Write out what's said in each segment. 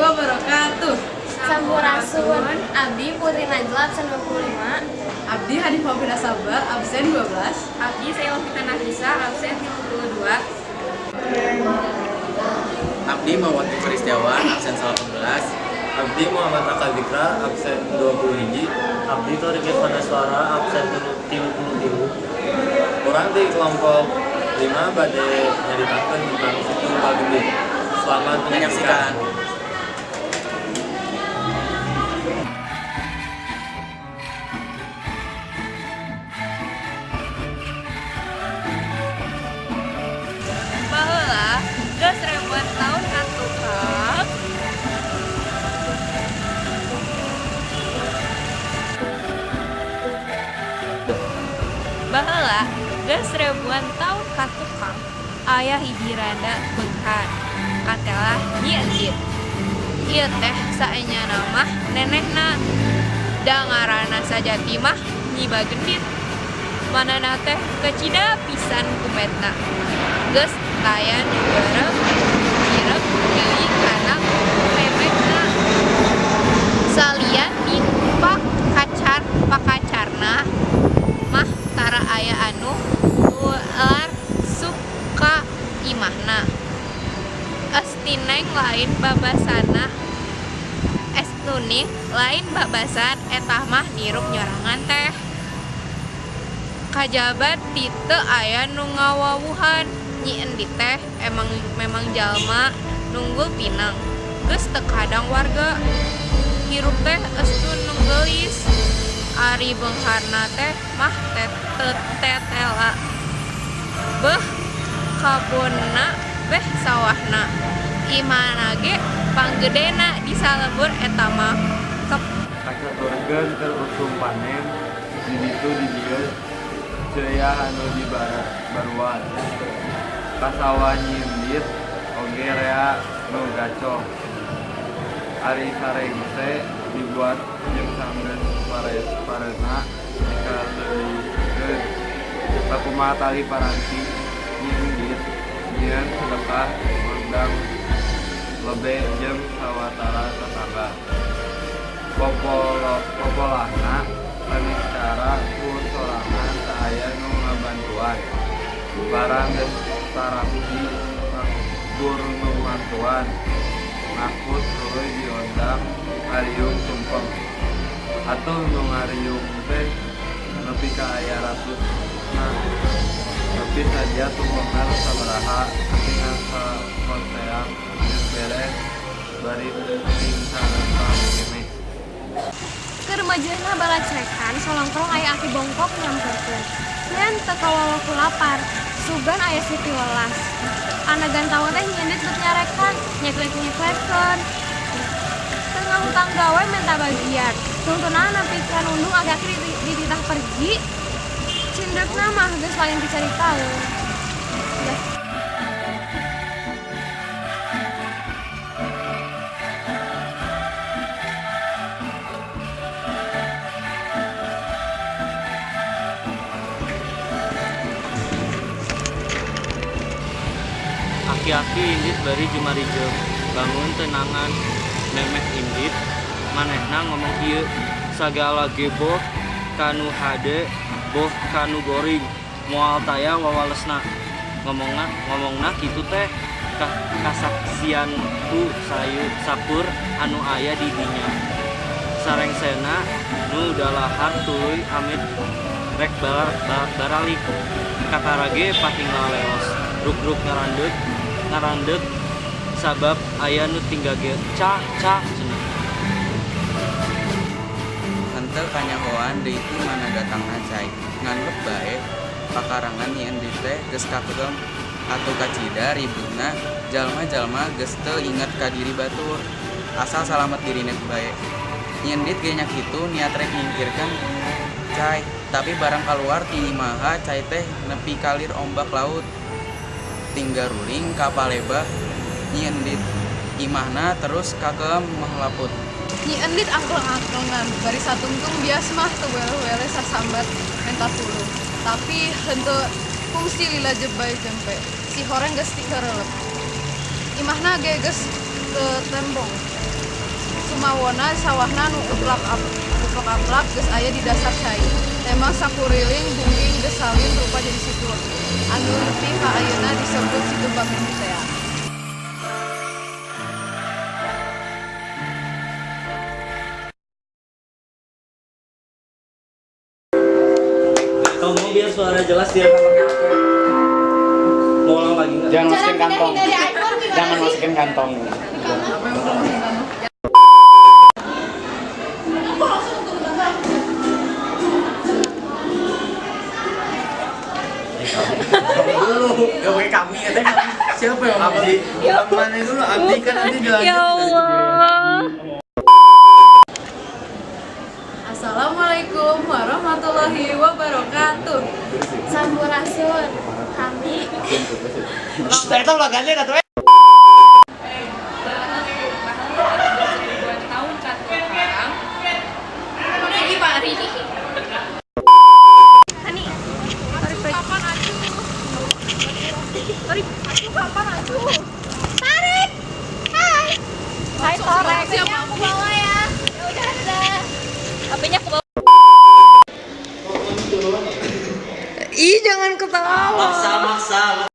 wabarakatuh. Sampurasun. Abdi Putri Najla absen 25. Abdi Hanif Mafina Sabah absen 12. Abdi saya Lovita Nafisa absen 32. Abdi Muhammad Kristiawan absen 18. Abdi Muhammad Raka Zikra absen 21. Abdi Torik Vanaswara absen 33. Orang di kelompok 5 bade nyaritakeun tentang Situ Bagendit. Selamat menyaksikan. Baheula geus ribuan tahun katukang Baheula geus ribuan tahun katukang aya hiji randa beunghan katelah Nyi Endit. Ieu teh saenyana mah nenehna, da ngaranna sajati mah Nyi Bagendit. Manana teh kecida pisan kumetna. Geus taya nu beureum irep deui kana memekna. Salian dipak kacar pakacarna mah tara aya anu ular suka imahna. Estineng lain babasana estuning lain babasan etah mah nirup nyorangan teh. Kajabat ti teu aya nu ngawawuhan. Nyi Endit teh memang jalma nunggul pinang. Geus teu kadang warga. Hirup teh estun nu geulis. Ari beungharna teh mah tetela. Beuh kabonna beh sawahna. Imana ge panggedena di salebur eta mah. Kacaturkeun keur usum panen di ditu di dieu ceuyah anu di baruan. Kasawah Nyi Endit oge rea nu gacong. Ari sareng teh dibuat jeung sanggeus paresna dikaleulikeun. Sakumaha tali paranti Nyi Endit nyieun sedekah undang lebe jeung sawatara tetangga. Popolahna panicara ku sorangan saaya nu ngabantuan. Barang geus tarapi gur nu bantuan. Ngakut tuluy diondang ngariung tumpeng. Atuh nu ngariung teh nepi ka aya ratusna. Tapi saja tumpengna sabaraha tinggal sakonteang geus beres bari teuing sareng keneh. Keur majeunna balacrekan solongkrong aya aki bongkok nyamperkeun. Yen teu kawawaku lapar, sugan aya siti welas. Anagan tawa teh Nyi Endit teu nyarekan, nyeklek-nyeklekeun. Teu ngahutang gawe minta bagian. Tuntunan pikeun undung aki-aki dititah pergi. Cindekna mah geus lain dicaritaeun. Aki-aki Indit bari jumarijeum bangun tenangan memeh Indit manehna ngomong ieu sagala ge boh kanu hade boh kanu goring moal taya wawalesna ngomongna kitu teh kasaksian ku sapur anu aya di dinya sarengsena nu dalahar tuluy amit rek baralik katarage pating laleos ruk ngarandeg sabab aya nu tinggal ge ca cenah. Henteu kanyahoan deui ti mana datangna cai. Nganggep bae pakarangan Nyi Endit teh geus kakeum atuh kacida ributna jalma-jalma geus teu inget ka diri batur. Asal salamet dirina bae. Nyi Endit ge nya kitu niat rek nyingkirkeun cai, tapi barang kaluar ti imaha cai teh nepi kalir ombak laut. Tinggal ruling kapalebah Nyi Endit imahna terus kakeum menglaput. Nyi Endit angklung-angklungan bari satungtung bias mah teu wele-wele sasambat menta tulung. Tapi henteu fungsi lila jebay jempe. Si horeng geus ti keureup. Imahna ge geus ke tembong. Sumawona sawahna nu uplak-aplak geus aya di dasar cai. Emang sakuriling bungking geus salin rupa jadi situ. Anu nepi ka ayeuna disebut Situ Bamindi teh. Kamu biar suara jelas dia pakai HP. Mau ulang lagi nggak? Jangan masukin kantong. Jangan masukin kantong. Apa yang belum masih Gak pakai kami katanya. Siapa yang Abdi? Mana dulu Abdi kan nanti dilanjut. Ya Allah. Assalamualaikum warahmatullahi wabarakatuh. Sampurasun. Kami Itu lagannya kata Tahun kan orang. Ini Pak Ri. Hani Kapan acu? Acu kapan acu? tarik. Hai Torek. Siapa Aku bawa ya. Ya udah dah. HP-nya aku bawa. Ih, jangan ketawa. Maksa.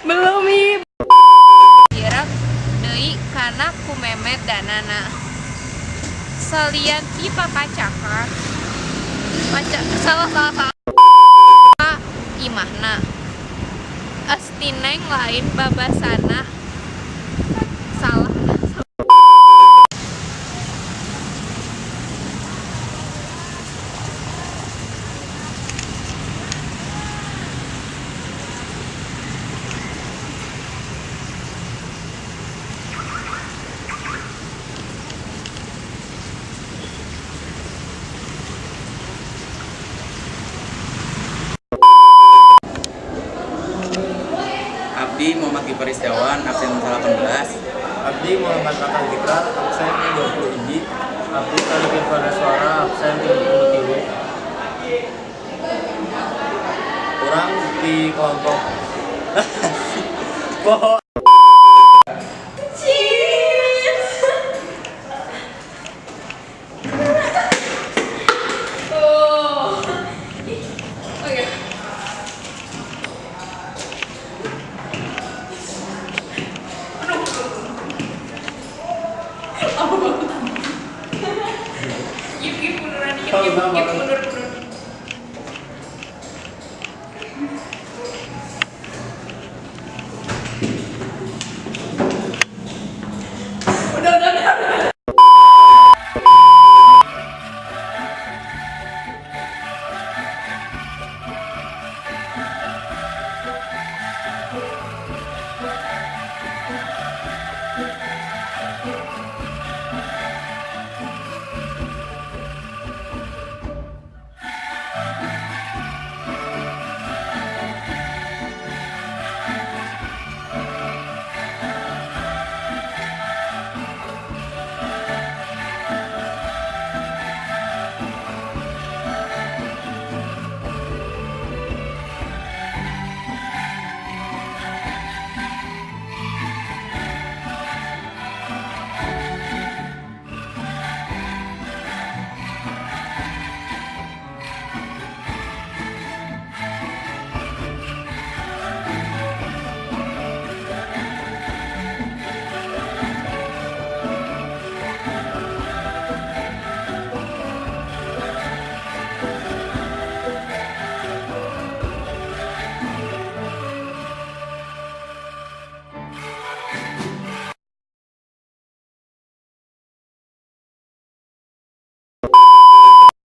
Belum ih. Kirap deui kana ku memet danana. Salian ti papacakan. Salah imahna. Astineng lain babasana. Salah. Abdi Muhammad Kipar Setiawan, absen 18. Abdi Muhammad Kakak Zikra, absen 20 hiji. Abdi Tarikin pada suara, absen 33. Kurang di kelompok. Pohon